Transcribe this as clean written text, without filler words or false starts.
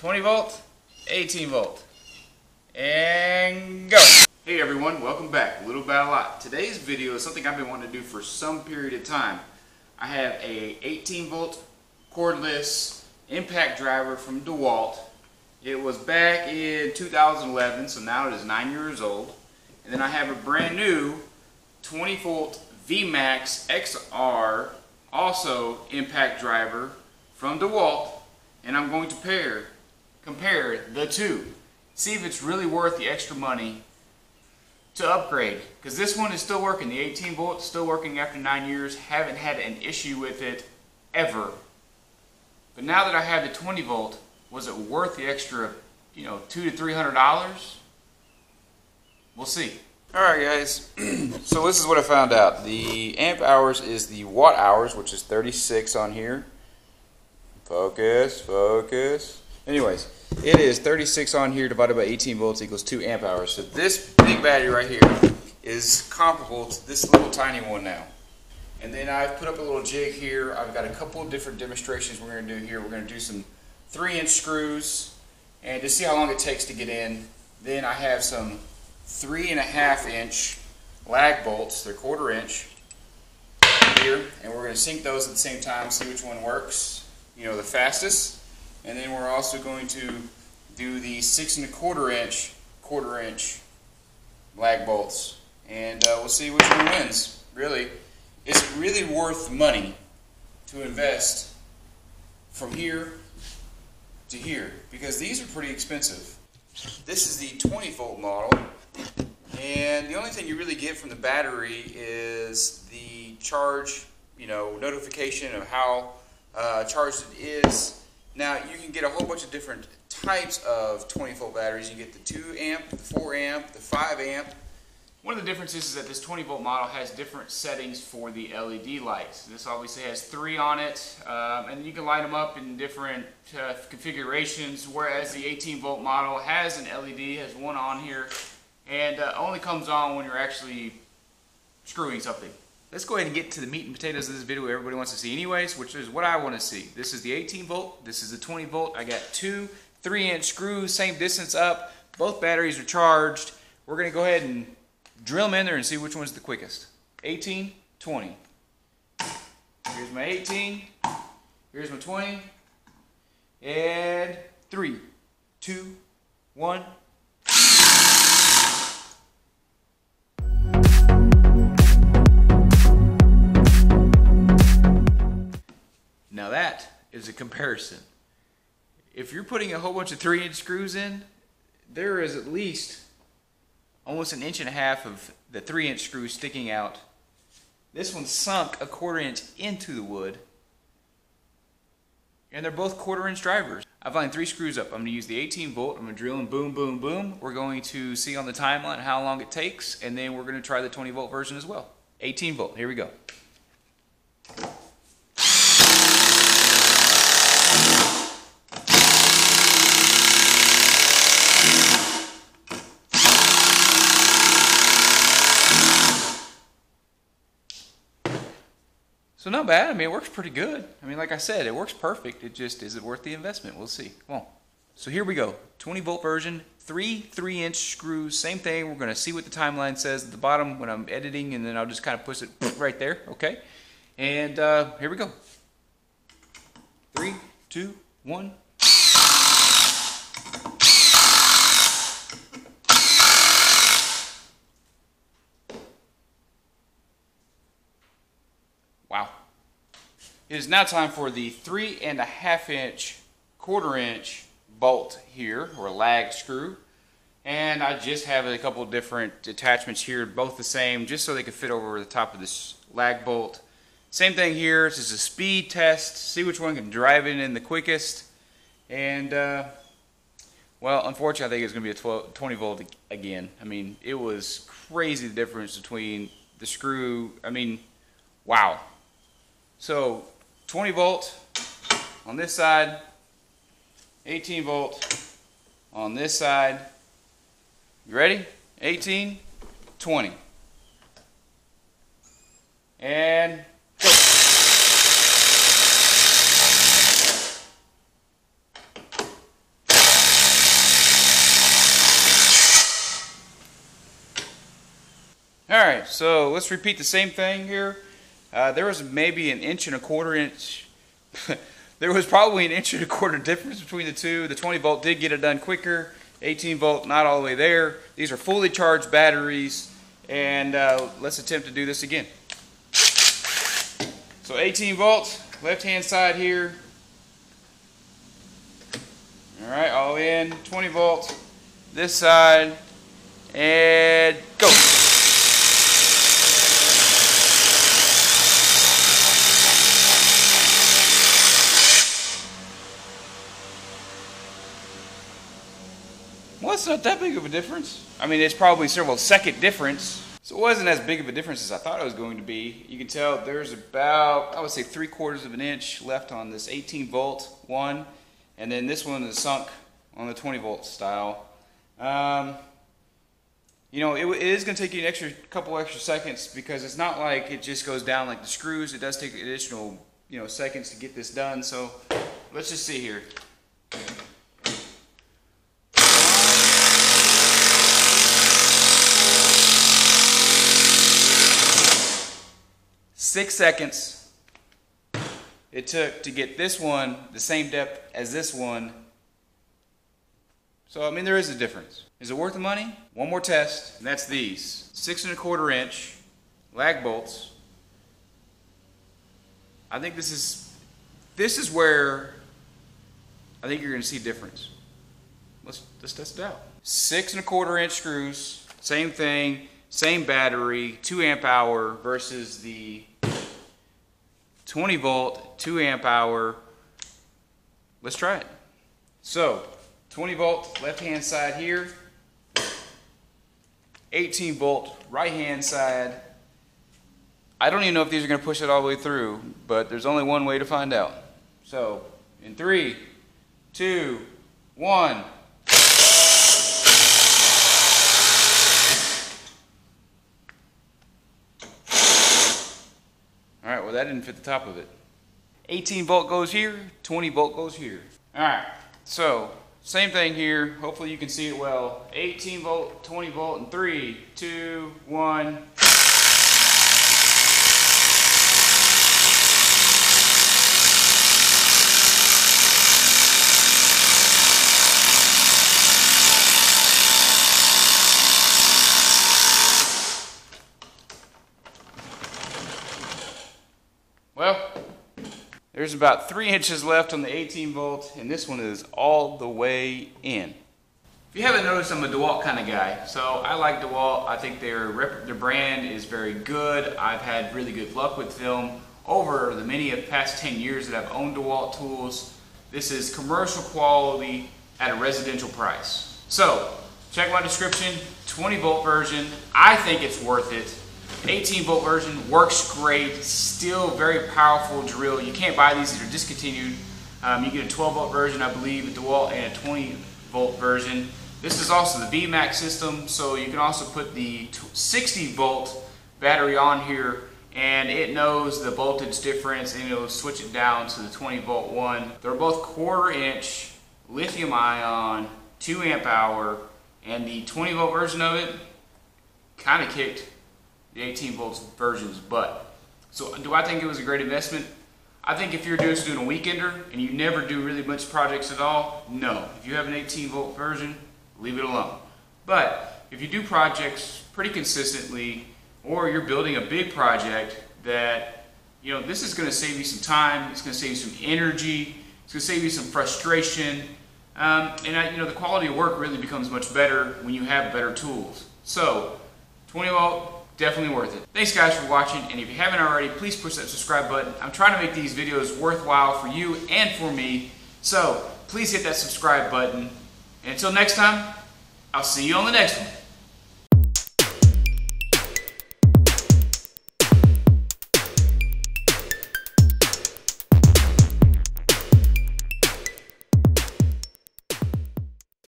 20 volt, 18 volt, and go. Hey everyone, welcome back. Little by a lot. Today's video is something I've been wanting to do for some period of time. I have a 18 volt cordless impact driver from DeWalt. It was back in 2011, so now it is 9 years old. And then I have a brand new 20 volt VMAX XR, also impact driver from DeWalt, and I'm going to compare the two. See if it's really worth the extra money to upgrade, because this one is still working. The 18 volt is still working after 9 years. Haven't had an issue with it ever. But now that I have the 20 volt, was it worth the extra, $200 to $300? We'll see. Alright guys, so this is what I found out. The amp hours is the watt hours, which is 36 on here. Focus, focus. Anyways, it is 36 on here divided by 18 volts equals 2 amp hours. So this big battery right here is comparable to this little tiny one now. And then I've put up a little jig here. I've got a couple of different demonstrations we're going to do here. We're going to do some 3-inch screws and to see how long it takes to get in. Then I have some 3.5-inch lag bolts. They're 1/4 inch here, and we're going to sync those at the same time, see which one works, the fastest. And then we're also going to do the 6.25 inch 1/4 inch lag bolts, and we'll see which one wins. Really, is it really worth money to invest from here to here? Because these are pretty expensive. This is the 20 volt model, and the only thing you really get from the battery is the charge, notification of how charged it is. Now you can get a whole bunch of different types of 20 volt batteries. You get the 2 amp, the 4 amp, the 5 amp. One of the differences is that this 20 volt model has different settings for the LED lights. This obviously has 3 on it, and you can light them up in different configurations, whereas the 18 volt model has an LED, has 1 on here, and only comes on when you're actually screwing something. Let's go ahead and get to the meat and potatoes of this video everybody wants to see anyways, which is what I want to see. This is the 18 volt, this is the 20 volt. I got 2 3-inch screws, same distance up. Both batteries are charged. We're going to go ahead and drill them in there and see which one's the quickest. 18, 20. Here's my 18, here's my 20, and 3, 2, 1. Now that is a comparison. If you're putting a whole bunch of 3-inch screws in, there is at least almost 1.5 inches of the 3-inch screw sticking out. This one sunk 1/4 inch into the wood, and they're both 1/4 inch drivers. I've lined 3 screws up. I'm going to use the 18 volt. I'm going to drill them boom, boom, boom. We're going to see on the timeline how long it takes, and then we're going to try the 20 volt version as well. 18 volt, here we go. So not bad. I mean, it works pretty good. I mean, like I said, it works perfect. It just, is it worth the investment? We'll see. Come on. So here we go. 20 volt version, 3 3-inch screws, same thing. We're going to see what the timeline says at the bottom when I'm editing, and then I'll just kind of push it right there, okay? And here we go. 3, 2, 1. Wow. It is now time for the 3.5-inch 1/4 inch bolt here, or lag screw. And I just have a couple of different attachments here, both the same, just so they can fit over the top of this lag bolt. Same thing here. This is a speed test, see which one can drive it in the quickest. And, well, unfortunately, I think it's going to be a 20 volt again. I mean, it was crazy the difference between the screw. I mean, wow. So 20 volt on this side, 18 volt on this side. You ready? 18, 20. And go. Alright, so let's repeat the same thing here. There was maybe 1.25 inch. There was probably 1.25 inch difference between the two. The 20 volt did get it done quicker. 18 volt, not all the way there. These are fully charged batteries, and let's attempt to do this again. So 18 volts, left hand side here. Alright, all in. 20 volts, this side, and go. Well, it's not that big of a difference. I mean, it's probably several second difference. So it wasn't as big of a difference as I thought it was going to be. You can tell there's about, I would say 3/4 of an inch left on this 18 volt one. And then this one is sunk on the 20 volt style. You know, it is going to take you an couple extra seconds, because it's not like it just goes down like the screws. It does take additional, seconds to get this done. So let's just see here. 6 seconds it took to get this one the same depth as this one. So I mean, there is a difference. Is it worth the money? One more test, and that's these 6.25 inch lag bolts. I think this is where I think you're going to see a difference. Let's test it out. 6.25 inch screws, same thing, same battery, 2 amp hour versus the 20 volt, 2 amp hour. Let's try it. So 20 volt left hand side here, 18 volt right hand side. I don't even know if these are going to push it all the way through, but there's only one way to find out. So in 3, 2, 1. Alright, well that didn't fit the top of it. 18 volt goes here, 20 volt goes here. Alright, so same thing here. Hopefully you can see it well. 18 volt, 20 volt, and 3, 2, 1. Well, there's about 3 inches left on the 18 volt, and this one is all the way in. If you haven't noticed, I'm a DeWalt kind of guy, so I like DeWalt. I think their brand is very good. I've had really good luck with them over the many of past 10 years that I've owned DeWalt tools. This is commercial quality at a residential price. So check my description. 20 volt version, I think it's worth it. 18 volt version works great, still very powerful drill. You can't buy these are discontinued. You get a 12 volt version, I believe, at DeWalt, and a 20 volt version. This is also the VMAX system, so you can also put the 60 volt battery on here, and it knows the voltage difference, and it'll switch it down to the 20 volt one. They're both 1/4 inch lithium ion, 2 amp hour, and the 20 volt version of it kind of kicked the 18 volts version's butt. So do I think it was a great investment? I think if you're just doing a weekender and you never do really much projects at all, no. If you have an 18 volt version, leave it alone. But if you do projects pretty consistently, or you're building a big project that, this is going to save you some time, it's going to save you some energy, it's going to save you some frustration, the quality of work really becomes much better when you have better tools. So 20 volt, definitely worth it. Thanks guys for watching, and if you haven't already, please push that subscribe button. I'm trying to make these videos worthwhile for you and for me, so please hit that subscribe button. And until next time, I'll see you on the next one.